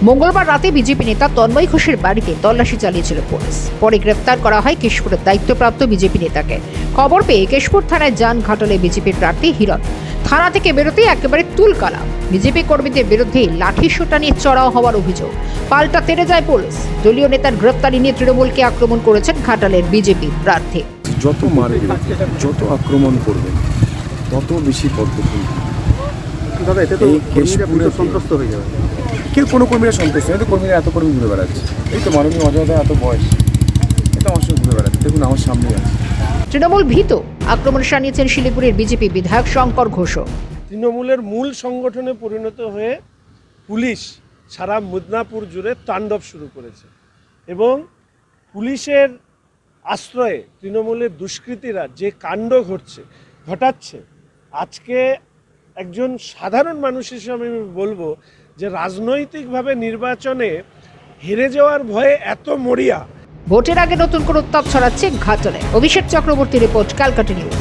মঙ্গলবার রাতে বিজেপি নেতা তন্ময় ঘোষের বাড়িতে তল্লাশি চালিয়েছিল পুলিশ। পরে গ্রেফতার করা হয় কেশপুরের দায়িত্বপ্রাপ্ত বিজেপি নেতাকে। খবর পেয়ে কেশপুর থানায় যান ঘাটালে বিজেপির প্রার্থী হিরণ। থানা থেকে বেরোতেই একেবারে তুলকালাম। বিজেপি কর্মীদের বিরুদ্ধে লাঠি সোঁটা নিয়ে চড়াও হওয়ার অভিযোগ। পাল্টা তেড়ে যায় পুলিশ। দলীয় নেতার গ্রেফতারি নিয়ে তৃণমূলকে আক্রমণ করেছেন ঘাটালের বিজেপি প্রার্থী। যত মারবে, যত আক্রমণ করবে, তত বেশি পদ্ধতি। দাদা, এতে তো কর্মীরা সন্তুষ্ট হয়ে যাবে। কেউ কোনো কর্মীরা সন্তুষ্ট নয়। তো কর্মীরা এত কর্মী ঘুরে বেড়াচ্ছে। এই তো মাননীয় অজয়দা এত বয়স, এটা আমার সঙ্গে ঘুরে বেড়াচ্ছে। দেখুন আমার সামনেই আছে। তৃণমূল ভীত। আক্রমণ শানিয়েছেন শিলিগুড়ির বিজেপি বিধায়ক শঙ্কর ঘোষও। তৃণমূলের মূল সংগঠনে পরিণত হয়ে পুলিশ সারা মিদনাপুর জুড়ে তাণ্ডব শুরু করেছে এবং পুলিশের আশ্রয়ে তৃণমূলের দুষ্কৃতীরা যে কাণ্ড ঘটাচ্ছে, আজকে একজন সাধারণ মানুষ হিসেবে আমি বলবো যে রাজনৈতিকভাবে নির্বাচনে হেরে যাওয়ার ভয়ে এত মরিয়া। ভোটের আগে নতুন করে উত্তাপ ছড়াচ্ছে ঘাটালে। অভিষেক চক্রবর্তী রিপোর্ট, ক্যালকাটা নিউজ।